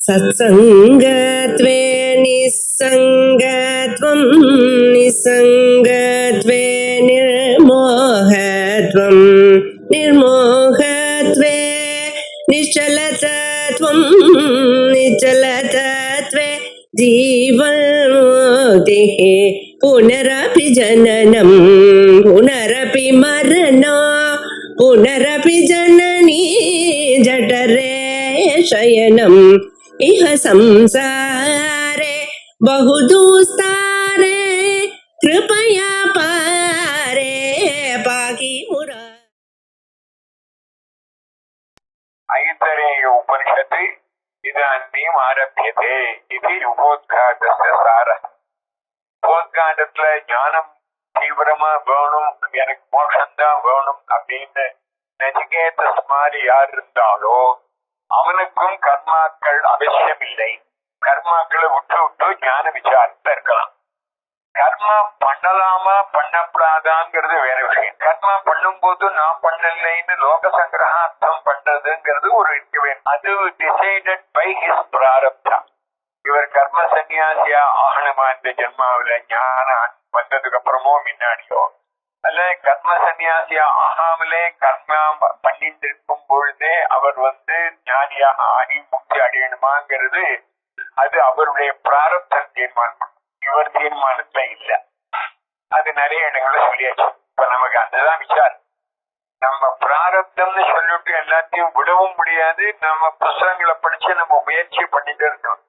सत्सङ्गत्वे निस्सङ्गत्वं निस्सङ्गत्वे निर्मोहत्वं निर्मोहत्वे निश्चलतत्वं निश्चलतत्वे जीवन्मुक्तिः पुनरपि जननं पुनरपि मरणं पुनरपि जननी जठरे शयनम् इह संसारे बहुदुस्तारे कृपया पारे पाहि मुरा। ऐतरेय उपनिषत् इदानीम् आरभ्यते इति उपोद्घातस्य सारः. உபோத்காண்டத்துல ஞானம் தீவிரமா வேணும், எனக்கு மோட்சம்தான் வேணும் அப்படின்னு நச்சிகேதஸ் மாதிரி யார் இருந்தாலோ அவனுக்கும் கர்மாக்கள் அவசியம் இல்லை. கர்மாக்களை விட்டு விட்டு ஞான விசாரத்தை இருக்கலாம். கர்மா பண்ணலாமா பண்ணப்படாதாங்கிறது வேற விஷயம். கர்மா பண்ணும் போது நான் பண்ணலைன்னு லோக சங்கிரகார்த்தம் பண்றதுங்கிறது ஒரு இருக்க வேண்டும். அது டிசைடட் பை ஹிஸ் பிராரப்தா. இவர் கர்ம சன்னியாசியா ஆகணுமா இந்த ஜென்மாவில ஞானம் வந்ததுக்கு அப்புறமோ முன்னாடியோ, அல்ல கர்ம சன்னியாசியா ஆகாமலே கர்மா பண்ணிட்டு இருக்கும் பொழுதே அவர் ஞானியாக ஆகி முக்தி அடையணுமாங்கிறது அது அவருடைய பிராரப்தம் தீர்மானம். இவர் தீர்மானத்துல இல்ல. அது நிறைய இடங்களை சொல்லியாச்சு. இப்ப நமக்கு அதுதான் விசாரம். நம்ம பிராரப்தம்னு சொல்லிட்டு எல்லாத்தையும் விடவும் முடியாது. நம்ம புத்தகங்களை படிச்சு நம்ம முயற்சி பண்ணிட்டு இருக்கோம்.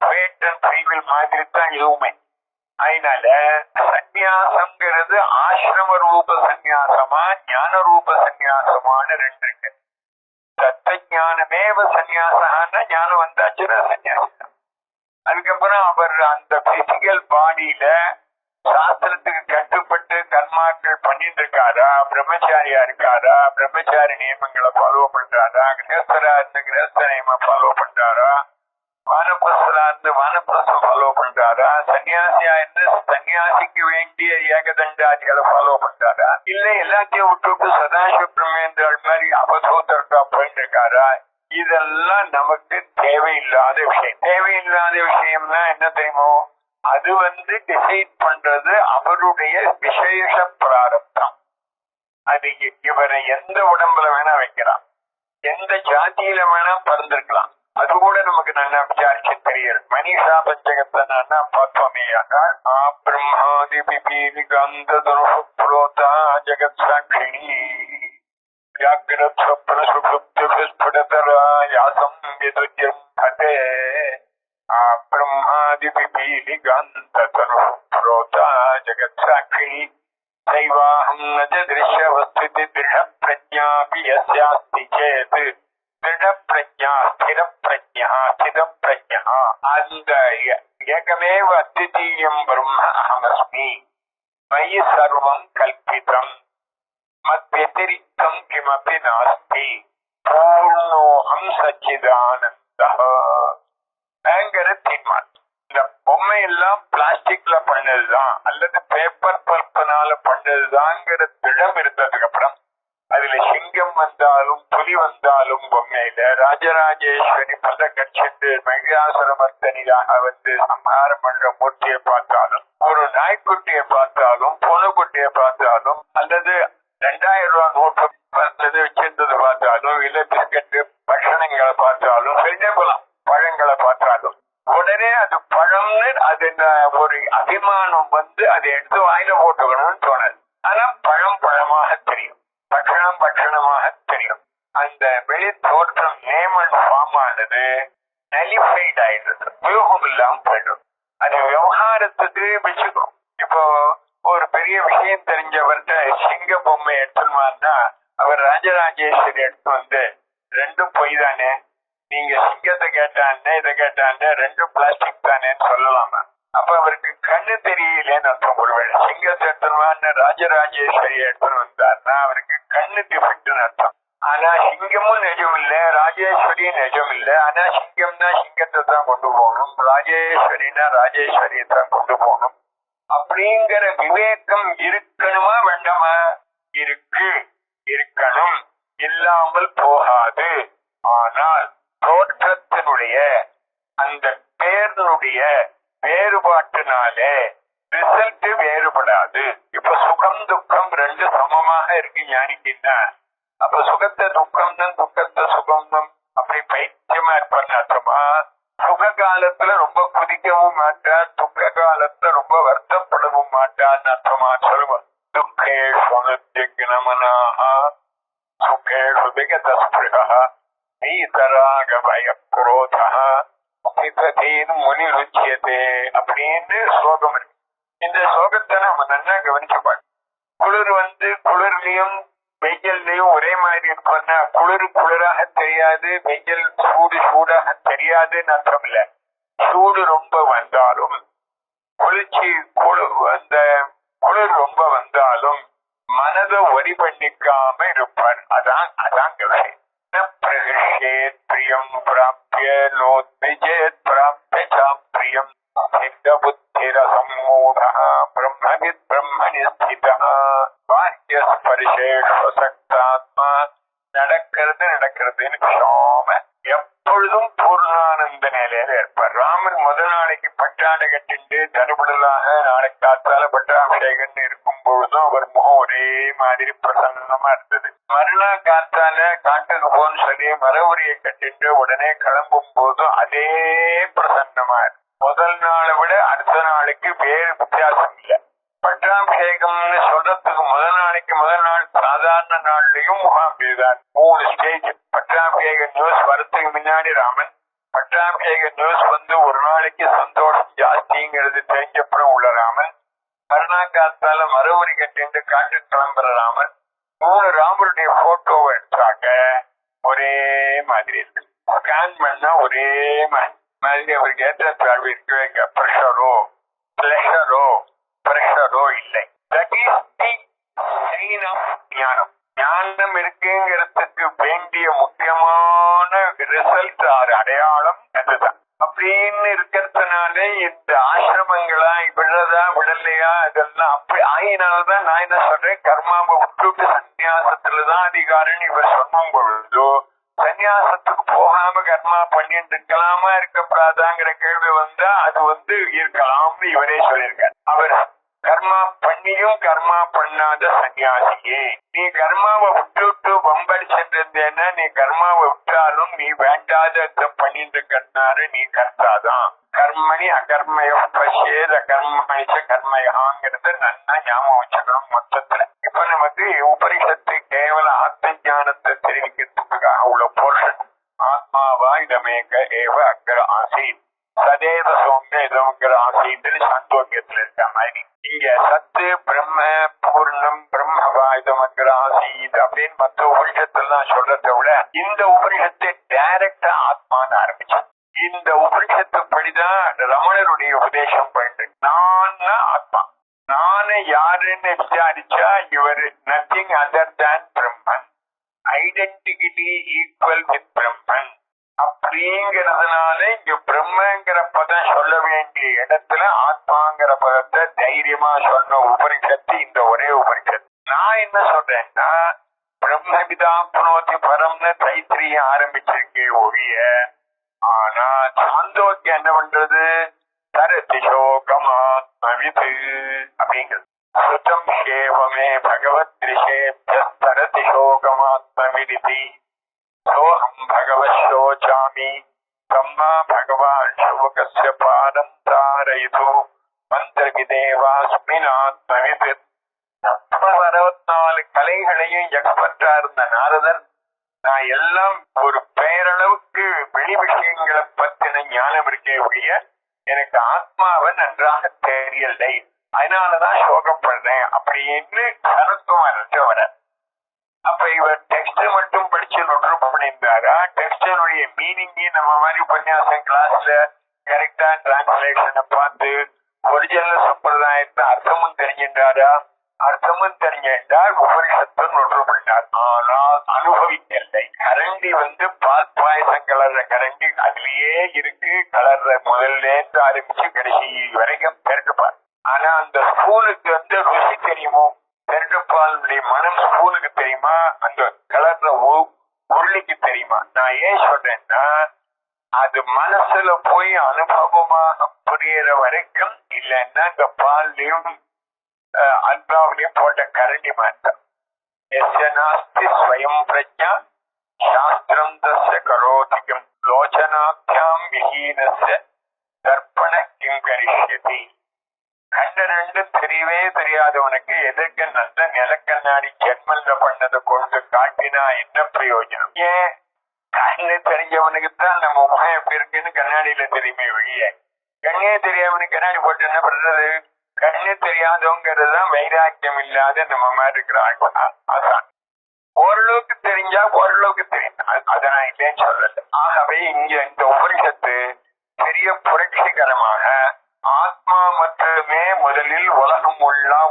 ஃபேட் அண்ட் ஃப்ரீ வில் மாதிரி தான் இதுவுமே. அதனால சந்நியாசம்ங்கிறது ஆசிரம ரூப சந்நியாசமா ஞான ரூப சந்நியாசமானு ரெண்டு இருக்கு. தத்த ஞானமேவ சந்நியாசம்னா ஞானம் வந்தாச்சுன்னா சந்நியாசம். அதுக்கப்புறம் அவர் அந்த பிசிக்கல் பாடியில சாஸ்திரத்துக்கு கட்டுப்பட்டு கர்மாக்கள் பண்ணிட்டு இருக்காரா, பிரம்மச்சாரியா இருக்காரா, பிரம்மச்சாரி நியமங்களை ஃபாலோ பண்றாரா, கிரகஸ்தரா இருந்து கிரகஸ்த நியம ஃபாலோ பண்றாரா, வானப்பிரஸ்தரா இருந்து வானப்பிரஸ்தம் ஃபாலோ பண்றாரா, சன்னியாசியா இருந்து சன்னியாசிக்கு வேண்டிய ஏகதண்டாதிகளை ஃபாலோ பண்றாரா, இல்ல எல்லாத்தையும் விட்டுவிட்டு சதாசிவ பிரம்மேந்திரால் மாதிரி அவதூதர்கா போயிட்டு இருக்காரா. இதெல்லாம் நமக்கு தேவையில்லாத விஷயம். தேவையில்லாத விஷயம்னா என்ன தெரியுமோ, அது டிசைட் பண்றது அவருடைய விசேஷ பிராரப்தம். அது இவரை எந்த உடம்புல வேணா வைக்கலாம், எந்த ஜாதியில வேணா பிறந்திருக்கலாம். அது கூட நமக்கு நல்லா விசாரிச்சு தெரியும். மனிஷா பஞ்சகத்தை நான் பார்த்தோமே ஆனால் பிரம்மாதி பிபீதி கந்த துரோதா ஜெகத் சாட்சிணி जगत साक्षी दैवाहं न च दृश्यवस्थिति दृढ़ प्रज्ञापि यस्यास्ति चेत् दृढ़ प्रज्ञा स्थिर प्रज्ञा स्थिर प्रज्ञा அந்த ஏகமேவ அத்விதீயம் பிரம்ம அஹமஸ்மி மயி சர்வம் கல்பிதம் மத் வத்திரிக்தம் கிமபி நாஸ்தி பூர்ணோஹம் சச்சிதானந்தஹ தீர்மானம். இந்த பொம்மை எல்லாம் பிளாஸ்டிக்ல பண்ணதுதான் அல்லது பேப்பர் பல்பனால பண்ணதுதான்ங்கிற திடம் இருந்ததுக்கு அப்புறம் அதுல சிங்கம் வந்தாலும் புலி வந்தாலும் பொம்மையில ராஜராஜேஸ்வரி பல கட்சிட்டு மகிழாசுரமர்த்தனியாக சம்ஹாரம் பண்ற மூர்த்தியை பார்த்தாலும், ஒரு நாய்க்குட்டியை பார்த்தாலும், பூனைக்குட்டியை பார்த்தாலும், அல்லது 2000 ரூபாய் நோட்டு அல்லது வச்சிருந்தது பார்த்தாலும், இல்ல பிஸ்கட்டு பட்சணங்களை பார்த்தாலும், சொல்லிட்டே போலாம், பழங்களை பார்த்தாலும் உடனே அது பழம்னு அது ஒரு அபிமானம் அதை எடுத்து வாயில போட்டுக்கணும்னு தோணுது. ஆனா பழம் பழமாக தெரியும், பட்சணம் பட்சணமாக தெரியும். அந்த வெளி தோற்றம் நேம் அண்ட் ஃபார்ம் ஆனது நலிஃபைட் ஆயிடுறது, உபயோகம் இல்லாம போயிடும். அது விவகாரத்துக்கு வச்சுக்கணும். இப்போ ஒரு பெரிய விஷயம் தெரிஞ்சவர்கிட்ட சிங்க பொம்மை எடுத்துருவாருன்னா அவர் ராஜராஜேஸ்வரி எடுத்து ரெண்டும் பொய் தானே, நீங்க சிங்கத்தை கேட்டான்னு இதை கேட்டான்னு ரெண்டும் பிளாஸ்டிக் தானேன்னு சொல்லலாமா? அப்ப அவருக்கு கண்ணு தெரியலேன்னு அர்த்தம். ஒருவேளை சிங்கத்தை எடுத்துருவான்னு ராஜராஜேஸ்வரி எடுத்துன்னு வந்தாருன்னா அவருக்கு கண்ணு டிஃபெக்ட்னு அர்த்தம். ஆனா சிங்கமும் நிஜம் இல்ல, ராஜேஸ்வரியும் நிஜம் இல்ல. ஆனா சிங்கம்னா சிங்கத்தை தான் கொண்டு போகணும், ராஜேஸ்வரினா ராஜேஸ்வரியை தான் கொண்டு போகணும் அப்படிங்கிற விவேகம் இருக்கணுமா வேண்டாமா? இருக்கணும், இல்லாமல் போகாது. ஆனால் தோற்றத்தை சப்தத்தினுடைய அந்த பேருடைய வேறுபாட்டினாலே ரிசல்ட் வேறுபடாது. இப்ப சுகம் துக்கம் ரெண்டு சமமாக இருக்கு ஞானிக்கின்னா, அப்ப சுகத்தை துக்கம் தான் துக்கத்தை சுகம் தான் அப்படி பைத்தியமா இருப்பான்னு அர்த்தமா? சுக காலத்துல ரொம்ப குதிக்கவும் மாட்டா, துக்க காலத்துல ரொம்ப வருத்தப்படவும் மாட்டான்னு அர்த்தமா சொல்லுவோம். துக்கேஷு நமனாக சுகேஷு விகதஸ்பிருஹ நீதராக பயக்ரோதா முனி ருச்சியதே அப்படின்னு ஸ்லோகம் இருக்கு. இந்த ஸ்லோகத்தை நம்ம நல்லா கவனிச்சு பார்க்க, குளிர் குளிர்லயும் வெயில்லையும் ஒரே மாதிரி இருப்போம்னா குளிர் குளிராக தெரியாது, வெயில் சூடாக தெரியாதுன்னு அர்த்தம் இல்ல. சூடு ரொம்ப வந்தாலும் குளிர்ச்சி அந்த குளிர் ரொம்ப வந்தாலும் மனதை ஒரி பண்ணிக்காம இருப்பார். அதான் விஷயம். பிரகிஷேத் பிரியம் பிராப்திய நோத்விஜேத் பிராப்திய சாப்ரியம் சித்த புத்திரசம்மூடः பிரம்மவித் பிரம்மணி ஸ்திதः பாஹ்ய ஸ்பர்ஷேஷ்வசக்தாத்மா நடக்கிறதுன்னு க்ஷாம எப்பொழுதும் பூர்ணானந்த நிலையில இருப்பார். ராமன் முதல் நாளைக்கு பட்டாடை கட்டிண்டு தருபுடலாக நாளை காத்தால பட்டாபிஷேகம்னு இருக்கும் பொழுதும் அவர் முகம் ஒரே மாதிரி பிரசன்னமா இருந்தது. மறுநாள் காத்தால காட்டுக்கு போன்னு சொல்லி மரவுரியை கட்டிட்டு உடனே கிளம்பும் போதும் அதே பிரசன்னமா இருக்கு. முதல் நாளை விட அடுத்த நாளைக்கு வேறு வித்தியாசம் இல்லை. பட்டாபிஷேகம்னு சொல்றதுக்கு முதல் நாள் சாதாரண நாள்லயும் அப்படிதான் 3 ஸ்டேஜ். பட்டாபிஷேக நியூஸ் வரத்துக்கு முன்னாடி ராமன், பட்டாபிஷேக நியூஸ் ஒரு நாளைக்கு சந்தோஷம் ஜாஸ்திங்கிறது தெரிஞ்சப்புறம் உள்ள ராமன், கருணாகாத்தால மறுபடி கட்டிட்டு காட்டு கிளம்புற ராமன், 3 ராமருடைய போட்டோவை எடுத்தாங்க ஒரே மாதிரி இருக்கு. ஸ்கேன் பண்ணா ஒரே மாதிரி அவருக்கு ஏற்ற தாழ்வு இருக்கு. பிரஷரோ இல்லை. ஞானம் ஞானம் இருக்குங்கிறதுக்கு வேண்டிய முக்கியமான ரிசல்ட் அடையாளம் அதுதான். அப்படின்னு இருக்கிறதுனால இந்த ஆசிரமங்களா விடலையா இதெல்லாம் அப்படி ஆகினால்தான் நான் என்ன சொல்றேன், கர்மாவை விட்டுட்டு சன்னியாசத்துலதான் அதிகாரம் இவர் சொன்னும் பொழுதோ சன்னியாசத்துக்கு போகாம கர்மா பண்ணிட்டு இருக்கலாமா இருக்கப்படாதாங்கிற கேள்வி வந்தா அது இருக்கலாம்னு இவரே சொல்லியிருக்காரு. அவர் கர்மா பண்ணியும் கர்மா பண்ணாத சன்னியாசியே, நீ கர்மாவை விட்டு வம்படிச்சிருந்தேன்னா நீ கர்மாவை விட்டாலும் நீ வேண்டாத பண்ணிட்டு இருக்கிறதுனால நீ கர்த்தாதான். கர்மணி அகர்மயோ பசேத கர்மணிச்ச கர்மயாங்கிறது நல்லா ஞாபகம் வச்சுக்கணும். மொத்தத்துல இப்ப நமக்கு உபரிஷத்து கேவல ஆத்ம ஞானத்தை தெரிவிக்கிறதுக்காக உள்ள போர்ஷன். ஆத்மாவா இதமேக ஏவ அக்கர ஆசீத் சதேவ சௌமிய இதமக்கர ஆசீன்னு சாந்தோக்கியத்துல இருக்க மாதிரி இங்க சத்து பிரம்ம பூர்ணம் பிரம்மவா இதமக்கர ஆசீத் அப்படின்னு மற்ற உபரிஷத்தெல்லாம் சொல்றதை விட இந்த உபரிஷத்தை டைரக்டா ஆத்மான்னு ஆரம்பிச்சு. இந்த உபரிஷத்து படிதான் ரமணருடைய உபதேசம் பண்ணிட்டு நான் ஆத்மா, நானு யாருன்னு விசாரிச்சா இவர் nothing other than Brahman, identity equal with Brahman அப்படிங்கிறதுனால இங்க பிரம்மங்கிற பதம் சொல்ல வேண்டிய இடத்துல ஆத்மாங்கிற பதத்தை தைரியமா சொன்ன உபரிஷத்து இந்த ஒரே உபரிஷத்து. நான் என்ன சொல்றேன்னா பிரம்மவிதா புனோதி பரம்னு தைத்திரிய ஆரம்பிச்சிருக்கே ஒழிய, ஆனா சாந்தோக்கியம் என்ன பண்றது, தரதிசோகமாத்மவிது அப்படிங்கிறது. சுத்தம் சேவமே பகவத் திரிஷேப்தரதிசோகமாத்மவிதி சோகம் பகவத் சோச்சாமி பிரம்மா பகவான் சோகஸ்ய பாதம் தாரயிது மந்திரவிதேவாஸ்மினாத்மவிது. 64 கலைகளையும் எக்ஸ்பர்ட்டா இருந்த நாரதர், நான் எல்லாம் ஒரு பெயரளவுக்கு வெளி விஷயங்களை பத்தின ஞானம் இருக்கே ஒழிய எனக்கு ஆத்மாவை நன்றாக தெரியலை, அதனாலதான் சோகப்படுறேன் அப்படின்னு கருத்துவம் இருந்தவர. அப்ப இவர் டெக்ஸ்ட் மட்டும் படிச்சு நொற்று பண்ணியிருந்தாரா, டெக்ஸ்டனுடைய மீனிங்கே நம்ம மாதிரி உபன்யாசம் கிளாஸ்ல கரெக்டா டிரான்ஸ்லேஷனை பார்த்து ஒரிஜினல் சம்பிரதாயத்தை அர்த்தமும் தெரிஞ்சின்றாரா, அர்த்தமும் தெரிஞ்சால் உபரிஷத்தை நொற்று பண்ணார். ஆனால் அனுபவிக்கலை. கரண்டி பால் பாயசம் கலர்ற கரண்டி அதுலயே இருக்கு, கலர்ற முதல்ல இருந்து ஆரம்பிச்சு கடைசி வரைக்கும் பெருட்டுப்பார். ஆனா அந்த ஸ்பூனுக்கு ருசி தெரியுமோ, பெருட்டுப்பாலுடைய மனம் ஸ்பூனுக்கு தெரியுமா, அந்த கலர்ற உருளிக்கு தெரியுமா? நான் ஏன் சொல்றேன்னா அது மனசுல போய் அனுபவமாக புரியுற வரைக்கும் இல்லைன்னா இந்த பால்லையும் அல்பாவிலையும் போட்ட கரண்டி மாற்றம் எஸ்ய நாஸ்தி ஸ்வயம் பிரஜா சாஸ்திரம் தஸ்ய கரோதிகம் லோச்சனாபியாம் விஹீனஸ்ய தர்ப்பண கிம் கரிஷ்யதி. கண்ணு ரெண்டு தெரியவே தெரியாதவனுக்கு எதற்கு நல்ல நிலக்கண்ணாடி ஜென்மல்ல பண்ணதை கொண்டு காட்டினா என்ன பிரயோஜனம்? ஏன் கண்ணு தெரிஞ்சவனுக்கு தான் நம்ம முகம் எப்படி இருக்குன்னு கண்ணாடியில தெரியுமே வெளியே. கண்ணே தெரியாதவனுக்கு கண்ணாடி போட்டு என்ன பண்றது? கண்ணு தெரியாதவங்கிறது தான் வைராக்கியம் இல்லாத நம்ம மாதிரி இருக்கிறாங்க. அதான் ஓரளவுக்கு தெரிஞ்சா ஓரளவுக்கு தெரியும், அதை நான் இல்லைன்னு சொல்லல. ஆகவே இங்க இந்த உபனிஷத்து பெரிய புரட்சிகரமாக ஆத்மா மட்டுமே முதலில் உலகம்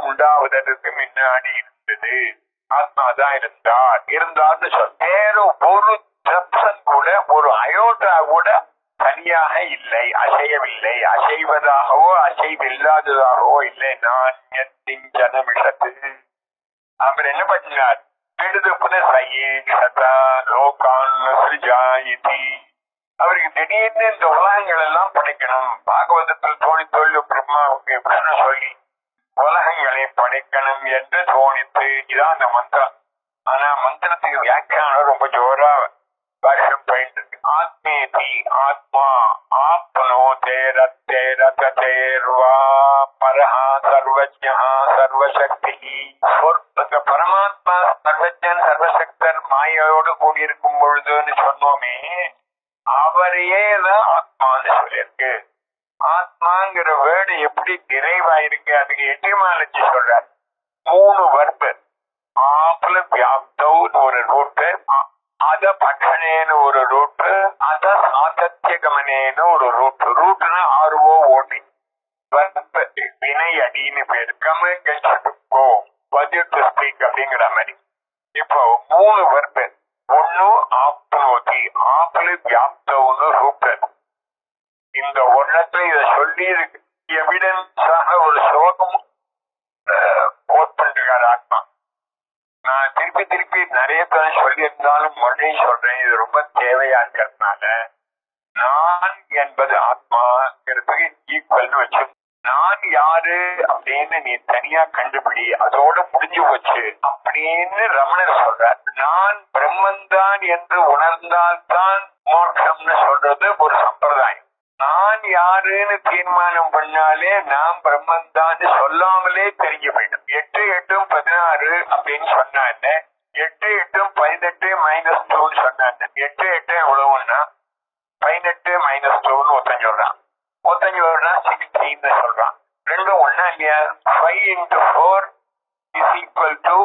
உண்டாவதற்கு முன்னாடி இருந்தது. ஆத்மா தான் இருந்தான்னு சொல். வேற ஒரு திரப்சன் கூட ஒரு அயோட்டா கூட தனியாக இல்லை, அசையவில்லை. அசைவதாகவோ அசைவில்லாததாகவோ இல்லை. நான் ஜனமிஷத்து அவர் என்ன பண்ணினார்? அவருக்கு திடீர்னு இந்த உலகங்கள் எல்லாம் படைக்கணும். பாகவதத்தில் தோணித்தொழில் பிரம்மாவுக்கு விஷ்ணு சொல்லி உலகங்களை படைக்கணும் என்று தோணித்து இதான் அந்த மந்திரம். ஆனா மந்திரத்துக்கு வியாக்கியானம் ரொம்ப ஜோரா வருஷம் போயிட்டு இருக்கு. ஆத்மேதி ஆத்மா ஆப்னோ தேரத்தேர்வா பரஹா சர்வஜ்ஞா சர்வசக்தி. பரமாத்மா சர்வஜன் சர்வசக்தர் மாயோடு கூடியிருக்கும் பொழுதுன்னு சொன்னோமே, அவரையே தான் ஆத்மான்னு சொல்லியிருக்கு. ஆத்மாங்கிற வேர்டு எப்படி நிறைவாயிருக்கு? அதுக்கு எட்டிமாலஜி சொல்றார். 3 வர்பு. ஆப்ல வியாப்தவுன்னு ஒரு ரூட்டு, அத பட்சணேன்னு ஒரு ரூட்டு, அத சாதத்தியகமனேன்னு ஒரு ரூட்டு. ரூட்டுன்னு ROOT. வினை அடின்னு பேரு. கம கோ வதி டு ஸ்பீக் அப்படிங்கிற மாதிரி. இப்போ 3 வர்பு. ஒன்னு ஆப்னோதி, ஆப்ல வியாப்தவுன்னு ரூட்டு. இந்த ஒன்னத்துல இத சொல்லி இருக்கு. எவிடன்ஸாக ஒரு ஸ்லோகம் கோட் பண்ணிருக்காரு ஆத்மா. நான் திருப்பி நிறைய பேர் சொல்லி இருந்தாலும் மறுபடியும் சொல்றேன், இது ரொம்ப தேவையா இருக்கிறதுனால. நான் என்பது ஆத்மாங்கிறதுக்கு ஈக்குவல்னு வச்சு, நான் யாரு அப்படின்னு நீ தனியா கண்டுபிடி, அதோட முடிஞ்சு போச்சு அப்படின்னு ரமணர் சொல்றார். நான் பிரம்மந்தான் என்று உணர்ந்தால்தான் மோட்சம்னு சொல்றது ஒரு சம்பிரதாயம். நான் யாருன்னு தீர்மானம் பண்ணாலே நாம் பிரம்மந்தான் சொல்லாமலே தெரிஞ்சு போயிடும். 8 8 16 அப்படின்னு சொன்னாங்க. 8 8 18 -2 சொன்னாங்க. 8 8 எவ்வளவுன்னா 18 -2 ஒருத்தன் சொல்றான். 16 சொல்றான். ரெண்டும் ஒன்னா இல்லையா? 5 × 4 = 12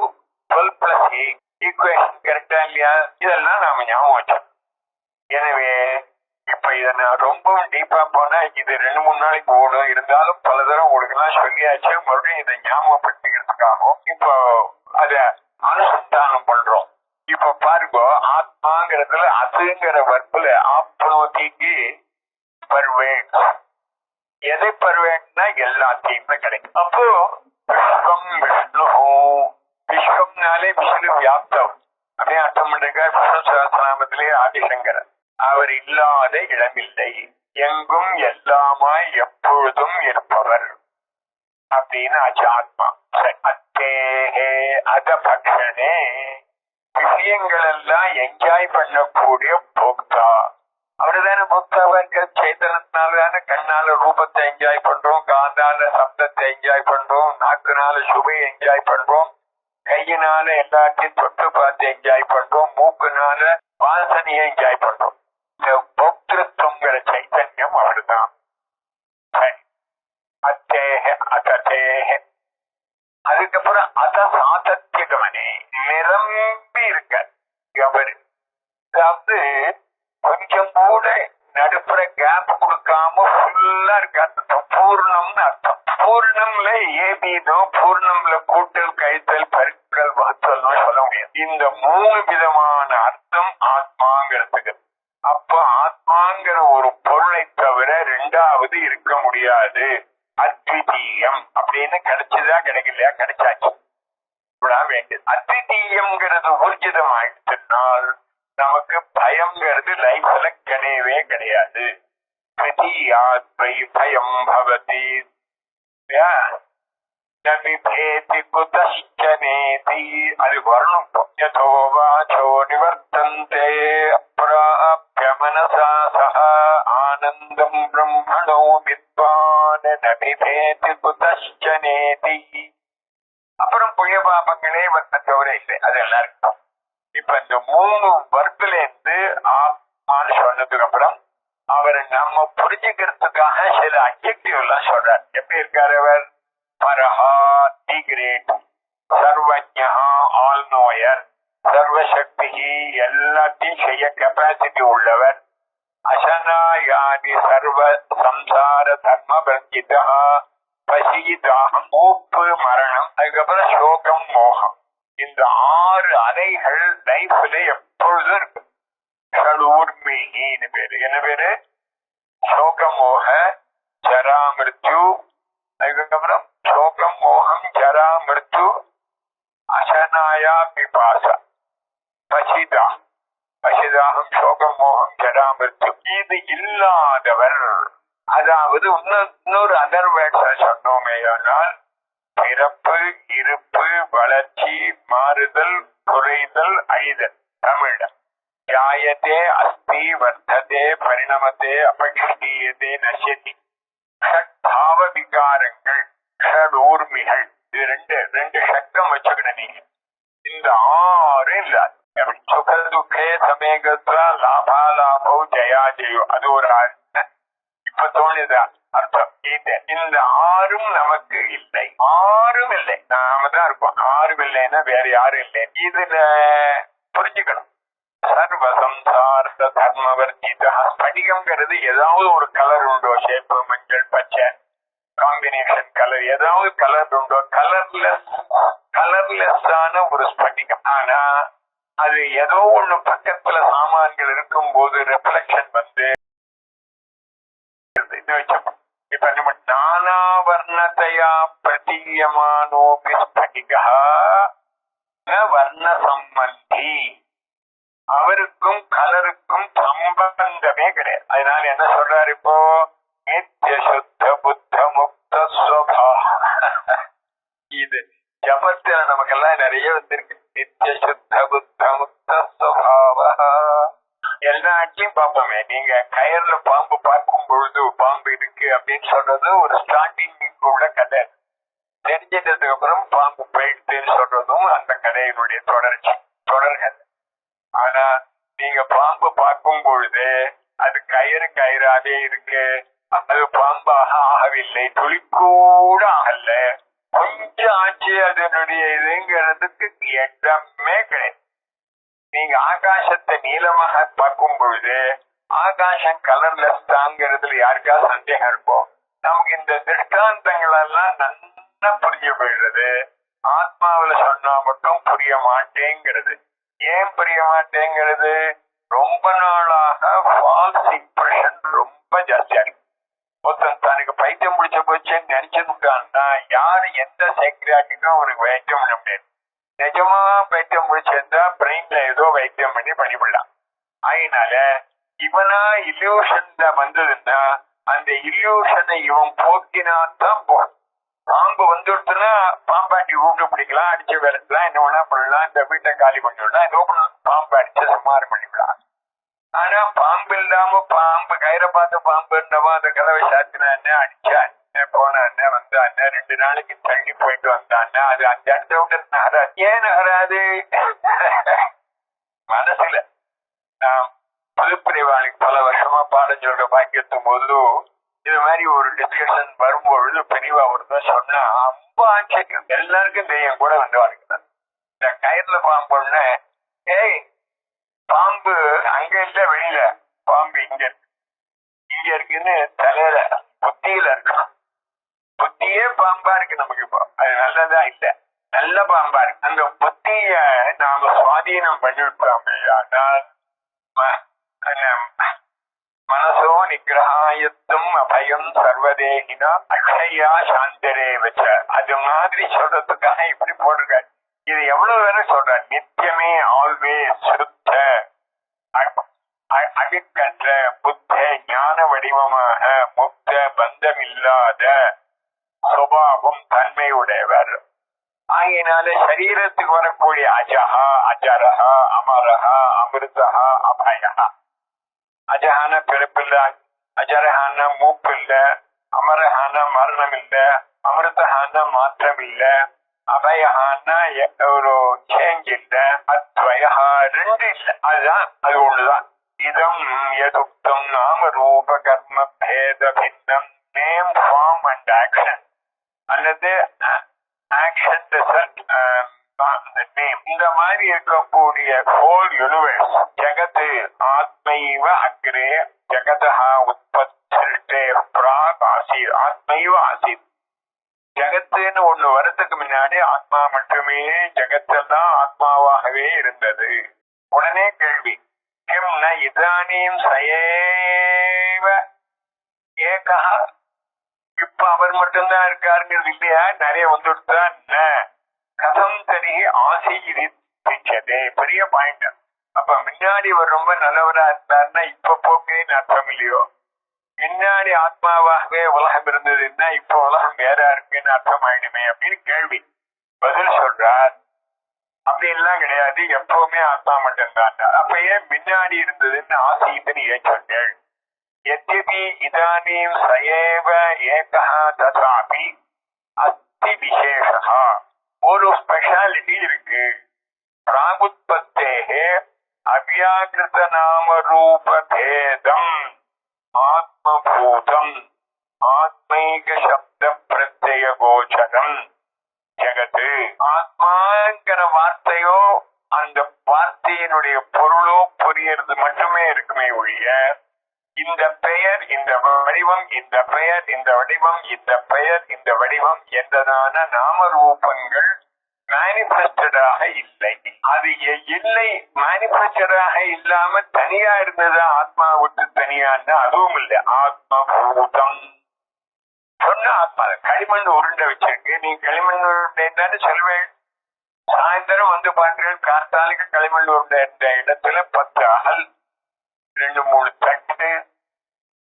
+ 8. ஈக்குவேஷன் கரெக்டா இல்லையா? இதெல்லாம் நாம ஞாபகம் வச்சோம். எனவே இப்ப இத நான் ரொம்பவும் டீப்பா போனா இது 2-3 நாளைக்கு ஓடும். இருந்தாலும் பல தடவை உங்களுக்கு எல்லாம் சொல்லியாச்சு. மறுபடியும் இதை ஞாபகப்படுத்திக்கிறதுக்காகவும் இப்போ அத அனுசந்தானம் பண்றோம். இப்ப பாருங்க, ஆத்மாங்கிறதுல அதுங்கிற வர்ப்புல ஆப்னோதிக்கு பர்வேட். எதை பர்வேட்னா எல்லாத்தையுமே கிடைக்கும். அப்போ விஸ்வம் விஷ்ணு, விஸ்வம்னாலே விஷ்ணு வியாப்தம் அப்படியே அர்த்தம் பண்றார். விஷ்ணு சஹஸ்ரநாமத்திலே ஆதிசங்கர். அவர் இல்லாத இடமில்லை, எங்கும் எல்லாமாய் எப்பொழுதும் இருப்பவர் அப்படின்னு ஆச்சு ஆத்மா. அத்தேகே அத பக்ஷனே, விஷயங்கள் எல்லாம் என்ஜாய் பண்ணக்கூடிய போக்தா. அவருதானே போக்தாவா இருக்க. சேத்தனத்தினால கண்ணால ரூபத்தை என்ஜாய் பண்றோம், காதால சப்தத்தை என்ஜாய் பண்றோம், நாக்குனால சுவையை என்ஜாய் பண்றோம், கையினால எல்லாத்தையும் தொட்டு பார்த்து என்ஜாய் பண்றோம், மூக்குனால வாசனையை என்ஜாய் பண்றோம். இந்த போக்திருத்துவங்கிற சைத்தன்யம் அவர்தான். அத்தேக அததேக. அதுக்கப்புறம் அத சாதத்தியகமனே, நிரம்பி இருக்க அவர். அதாவது கொஞ்சம் கூட நடுப்புற கேப் கொடுக்காம ஃபுல்லா இருக்க அர்த்தம் பூர்ணம்னு அர்த்தம். பூர்ணம்ல ஏபினோ பூர்ணம்ல கூட்டல் கழித்தல் பெருக்கல் வகுத்தல் சொல்ல முடியாது. இந்த 3 விதமான அர்த்தம் ஆத்மாங்கிறதுக்கு. அப்ப ஆத்மாங்கிற ஒரு பொருளை தவிர 2வது இருக்க முடியாது. அத்விதீயம் அப்படின்னு கிடைச்சதா கிடைக்கலையா? கிடைச்சாச்சு. வேண்டியது அத்விதீயம்ங்கிறது ஊர்ஜிதம் ஆயிடுச்சுனால் நமக்கு பயம்ங்கிறது லைஃப்ல கிடையவே கிடையாது. பயம் பவதி நபிபேதி குதஷ்சனேதி அது வரணும். யதோ வாசோ நிவர்த்தந்தே அப்ராப்ய மனசா சஹ ஆனந்தம் பிரம்மணோ வித்வான் நபிபேதி குதஷ்சனேதி. அப்புறம் புண்ணிய பாபங்களே வர்த்தவரே இல்லை, அது எல்லாருக்கும். இப்ப இந்த 3 வர்க்குல இருந்து ஆன்னு சொன்னதுக்கு அப்புறம் அவர் நம்ம புரிஞ்சுக்கிறதுக்காக சில அட்ஜெக்டிவ் எல்லாம் சொல்றார். எப்படி இருக்காரு அவர்? பரஹா தி கிரேட், சர்வஜ்ஞா ஆல் நோயர், சர்வசக்தி எல்லாத்தையும் செய்ய கெப்பாசிட்டி உள்ளவர், அசனாயாதி சர்வ சம்சார தர்ம வர்ஜிதா, பசி தாகம் மூப்பு மரணம், அதுக்கப்புறம் சோகம் மோகம். இந்த 6 அலைகள் லைஃப்ல எப்பொழுதும் இருக்கு. ஷடூர்மிகின்னு பேரு. என்ன பேரு? சோகம் மோக ஜரா மிருத்யு, அதுக்கப்புறம் சோகம் மோகம் ஜரா மிருத்யு அசனாயா பிபாசா பசிதாகம், பசிதாகம் சோகம் மோகம் ஜரா மிருத்யு. இது இல்லாதவர், அதாவது இன்னொரு அதர் வேர்ட்ஸ் சொன்னோமேயானால் பிறப்பு இருப்பு வளர்ச்சி மாறுதல் குறைதல் அழிதல். தமிழ் ஜாயதே அஸ்தி வர்த்ததே பரிணமதே அபக்ஷீயதே நஷ்யதி. ஷட்பாவ விகாரங்கள் ஷடூர்மிகள், இது ரெண்டு சக்தம் வச்சுக்கணும் நீங்க. இந்த 6 இல்ல சுக துக்கே சமேகத்வா லாபா லாபோ ஜயா ஜெயோ, அது ஒரு இப்ப தோணுதா அர்த்தம்? இந்த 6ம் நமக்கு இல்லை, 6ம் இல்லை, நாம தான் இருப்போம். 6ம் இல்லைன்னா வேற யாரும் இல்லை. இதுல புரிஞ்சுக்கணும். சர்வ சம்சார தர்மவர்ஜிதா. ஸ்படிகம்ங்கிறது ஏதாவது ஒரு கலர் உண்டோ, ஷேப்பு மஞ்சள் பச்சை காம்பினேஷன் கலர், ஏதாவது கலர் உண்டோ? கலர்லெஸ்ஸான ஒரு ஸ்படிகம். ஆனா அது ஏதோ ஒண்ணு பக்கத்துல சாமான்கள் இருக்கும் போது ரெஃப்ளெக்ஷன் வந்து இப்ப நம்ம நானாவர்ணத்தையா பிரதீயமானோபி ஸ்படிகா வர்ண சம்பந்தி. அவருக்கும் கலருக்கும் சம்பந்தமே கிடையாது. அதனால என்ன சொல்றாரு இப்போ? நித்திய சுத்த புத்த முக்த ஸ்வபாவ. இது ஜபத்துல நமக்கெல்லாம் நிறைய வந்திருக்கு. நித்திய சுத்த புத்த முக்த ஸ்வபாவ. எல்லா இடத்துலயும் பார்ப்போமே. நீங்க கயர்ல பாம்பு பார்க்கும் பொழுது பாம்பு இருக்கு அப்படின்னு சொல்றது ஒரு ஸ்டார்டிங் உள்ள கதை. தெரிஞ்சதுக்கு அப்புறம் பாம்பு போயிடுதுன்னு சொல்றதும் அந்த கதையினுடைய தொடர்கதை. ஆனா நீங்க பாம்பு பார்க்கும் பொழுது அது கயிறாவே இருக்கு, அது பாம்பாக ஆகவில்லை, துளி கூட ஆகல, கொஞ்சம் ஆச்சு அதனுடைய இதுங்கிறதுக்கு இடமே கிடையாது. நீங்க ஆகாசத்தை நீளமாக பார்க்கும் பொழுது ஆகாசம் கலர்லெஸ் தாங்கிறதுல யாருக்கா சந்தேகம் இருக்கும்? நமக்கு இந்த திருஷ்டாந்தங்கள் எல்லாம் நல்லா புரிய போயிடுறது. ஆத்மாவில சொன்னா மட்டும் புரிய மாட்டேங்கிறது. ஏன் புரிய மாட்டேங்கிறது? ரொம்ப நாளாக ஃபால்ஸ் இம்ப்ரெஷன் ரொம்ப ஜாஸ்தியா இருக்கு. ஒருத்தன் தனக்கு பைத்தியம் பிடிச்ச போச்சுன்னு நினைச்சிருக்கான்னா யாரு எந்த சைக்கியாட்டிக்கும் அவனுக்கு வைத்தியம் பண்ண முடியாது. நிஜமா வைத்தியம் பிடிச்சிருந்தா பிரெயின்ல ஏதோ வைத்தியம் பண்ணிவிடலாம். அதனால இவனா இல்யூஷன்ல வந்ததுன்னா அந்த இல்யூஷனை இவன் போக்கினாத்தான் போகும். பாம்பு வந்துடுச்சுன்னா பாம்பாட்டி கூப்பிட்டு பிடிக்கலாம், அடிச்சு விளக்கலாம், என்ன வேணா பண்ணலாம், இந்த வீட்டை காலி பண்ணிவிடலாம், ஏதோ பாம்பு அடிச்சு சுமார் பண்ணிவிடலாம். ஆனா பாம்பு இல்லாம பாம்பு கயிறை பார்த்து பாம்பு இருந்தவா அந்த கதவை சாத்தினா என்ன, அடிச்சா போன வந்தா 2 நாளைக்கு தள்ளி போயிட்டு வந்தான்னா அது அந்த இடத்த விட்டு நகராது. ஏன் நகராது? மனசுல நான் புதுப்பிரிவாளுக்கு பல வருஷமா பாடம் சொல்ற பாக்கியத்தும் போது இது மாதிரி ஒரு டிஸ்கஷன் வரும்பொழுது பெரியவா ஒருத்தர் சொன்னா ரொம்ப ஆச்சரியம். எல்லாருக்கும் தெரியும் கூட வந்து வாழ்க்கை. இந்த கயிறுல பாம்புன்னு, ஏய் பாம்பு அங்க இல்ல வெளியில, பாம்பு இங்க இருக்குன்னு தலையில புத்தியில இருக்கணும். புத்தியே பாம்பா இருக்கு நமக்கு இப்போ. அது நல்லதா இல்ல, நல்ல பாம்பா இருக்கு. அந்த புத்திய நாம சுவாதீனம் பண்ணிவிட்டோமே ஆனால் மனசோ நிகிரகாயத்தும் அபயம் சர்வதேகினா அக்ஷயா சாந்தரே வச்ச. அது மாதிரி சொல்றதுக்காக இப்படி போட்டிருக்காரு. இது எவ்வளவு வேற சொல்ற, நித்தியமே ஆல்வேஸ் சுத்த அழுக்கற்ற புத்த ஞான வடிவமாக முக்த பந்தமில்லாத சுபாவம் தன்மையுடையவர். ஆகையினால சரீரத்துக்கு வரக்கூடிய அஜஹா, அஜரஹா, அமரஹா, அமிர்தஹா, அபயஹா. அஜஹான பிறப்பில்ல, அஜரஹான மூப்பு இல்ல, அமரஹான மரணம் இல்ல, அமிர்தஹான மாற்றம் இல்ல, அபயஹான ஒரு சேஞ்ச் இல்ல, அத்வயஹா ரெண்டு இல்ல. அதுதான், அது ஒண்ணுதான். இதம் யதுக்தம் நாம ரூப கர்ம பேத பின்னம், நேம் ஃபார்ம் அண்ட் ஆக்ஷன் அல்லது ஆக்ஷன் ரிசல்ட் நேம், இந்த மாதிரி இருக்கக்கூடிய ஹோல் யூனிவர்ஸ் ஜகத்து ஆத்மைவ அக்ரே ஜகதஹா உற்பத்தி பிராக் ஆசீர் ஆத்மைவ ஆசீர். ஜகத்துன்னு ஒண்ணு வரத்துக்கு முன்னாடி ஆத்மா மட்டுமே ஜகத்தெல்லாம் ஆத்மாவாகவே இருந்தது. உடனே கேள்வி, கிம்ன இதானியும் சயேவ ஏகா, இப்ப அவர் மட்டும்தான் இருக்காருங்கிறது இல்லையா, நிறைய வந்துடுதா? கதம் தரி ஆசையிரிச்சதே, பெரிய பாயிண்ட். அப்ப முன்னாடி அவர் ரொம்ப நல்லவரா இருந்தாருன்னா இப்ப போக்கேன்னு அர்த்தம் இல்லையோ. முன்னாடி ஆத்மாவாகவே உலகம் இருந்ததுன்னா இப்ப உலகம் வேற இருக்குன்னு அர்த்தம் ஆயிடுமே அப்படின்னு கேள்வி. பதில் சொல்றார், அப்படி எல்லாம் கிடையாது, எப்பவுமே ஆத்மா மட்டும்தான். அப்ப ஏன் முன்னாடி இருந்ததுன்னு ஆசைன்னு ஏன் சொன்னேன்? यद्यपि इदानीं सएव एकः तथापि अस्ति विशेषः, ஒரு ஸ்பெஷாலிட்டி இருக்கு. பிராகுத்பத்தேஹ அவ்யாகிருத நாம ரூப பேதம் ஆத்மபூதம் ஆத்மைக சப்த பிரத்யய கோச்சரம் ஜெகத்து. ஆத்மாங்கிற வார்த்தையோ அந்த வார்த்தையினுடைய பொருளோ புரியறது மட்டுமே இருக்குமே ஒழிய இந்த பெயர் இந்த வடிவம், இந்த பெயர் இந்த வடிவம், இந்த பெயர் இந்த வடிவம் என்றதான நாம ரூபங்கள் மேனிபெஸ்டடாக இல்லை. அது இல்லை, மேனிபெஸ்டடாக இல்லாம தனியா இருந்ததா ஆத்மா விட்டு தனியான்னு அதுவும் இல்லை. ஆத்மபூதம் சொன்ன ஆத்மா களிமண் உருண்டை வச்சிருக்கு, நீ களிமண் உருண்டைன்னு சொல்லுவேன். சாயந்தரம் வந்து பாருங்கள், காத்தாலுக்கு களிமண் உருண்டை என்ற இடத்துல 10 அகல், 2-3 தட்டு,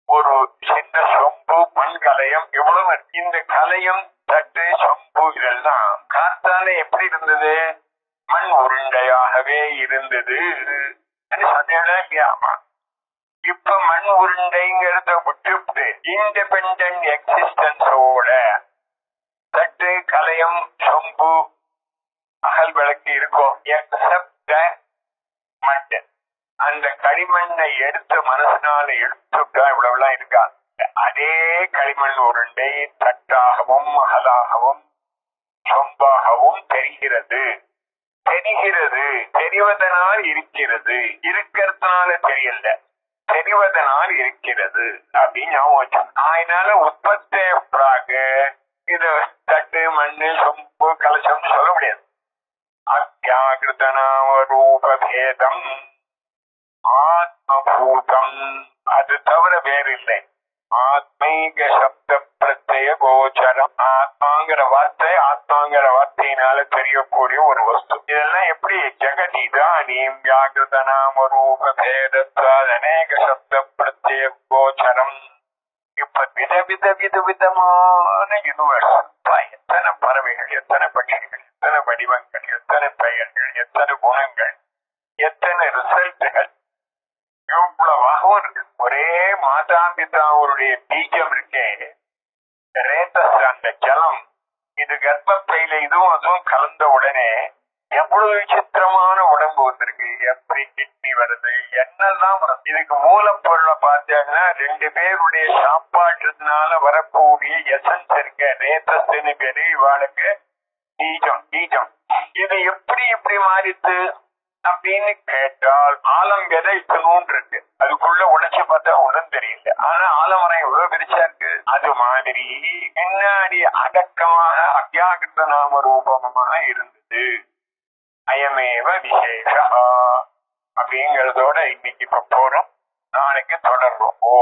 ஒரு சின்ன சொம்பு, மண் கலையம், எவ்வளவு. இந்த கலையம், தட்டு, சொம்பு இதெல்லாம் காத்தால எப்படி இருந்தது? மண் உருண்டையாகவே இருந்தது சொன்னா. இப்ப மண் உருண்டைங்கிறத விட்டு இண்டிபெண்டன்ட் எக்ஸிஸ்டன்ஸோட தட்டு, கலையம், சொம்பு, அகல் விளக்கு இருக்கும். எக்ஸப்ட் மண். அந்த களிமண்ணை எடுத்து மனசனால எடுத்துட்டா இவ்வளவுலாம் இருக்கா? அதே களிமண் உருண்டை தட்டாகவும் அகலாகவும் சொம்பாகவும் தெரிகிறது. தெரிவதனால் இருக்கிறது, இருக்கிறதுனால தெரியல, தெரிவதனால் இருக்கிறது அப்படின்னு ஞாபகம். அதனால உற்பத்தி பிராக இது தட்டு, மண்ணு, சொம்பு, கலசம் சொல்ல முடியாது. அத்யாகிருத நாம ரூப பேதம் ஆத்மபூதம், அது தவிர வேறு இல்லை. ஆத்மைக சப்த பிரத்யய கோச்சரம், ஆத்மாங்கிற வார்த்தை, ஆத்மாங்கிற வார்த்தையினால தெரியக்கூடிய ஒரு வஸ்து. இதெல்லாம் எப்படி? ஜெகதிதானீம் வியாகிருத நாம ரூப பேதத்தால் அநேக சப்த பிரத்யய கோச்சரம். இப்ப விதவிதமான யூனிவர்ஸ், எத்தனை பறவைகள், எத்தனை பட்சிகள், எத்தனை வடிவங்கள், எத்தனை பெயர்கள், எத்தனை குணங்கள், எத்தனை ரிசல்ட்டுகள், இவ்வளவாகவும் இருக்கு. ஒரே மாதாபிதாவுடைய பீஜம் இருக்கே, ரேத்தஸ், அந்த ஜலம், இது கர்ப்பப்பையில இதுவும் அதுவும் கலந்த உடனே எவ்வளவு விசித்திரமான உடம்பு வந்திருக்கு. எப்படி கிட்னி வருது, என்னெல்லாம் வருது. இதுக்கு மூலப்பொருளை பார்த்தீங்கன்னா 2 பேருடைய சாப்பாட்டுனால வரக்கூடிய எசன்ஸ் இருக்க ரேத்தஸ்ன்னு பேரு. இவாளுக்கு பீஜம். இது எப்படி மாறித்து அப்படின்னு கேட்டால் ஆலம் விதை இத்தனூன் இருக்கு, அதுக்குள்ள உடைச்சு பார்த்தா ஒன்றும் தெரியல. ஆனா ஆலமரம் எவ்வளவு பெருசா இருக்கு. அது மாதிரி முன்னாடி அடக்கமாக அவ்யாகிருத நாம ரூபமாக இருந்தது. அயமேவ விசேஷா அப்படிங்கறதோட இன்னைக்கு இப்ப போறோம், நாளைக்கு தொடர்றோம். ஓ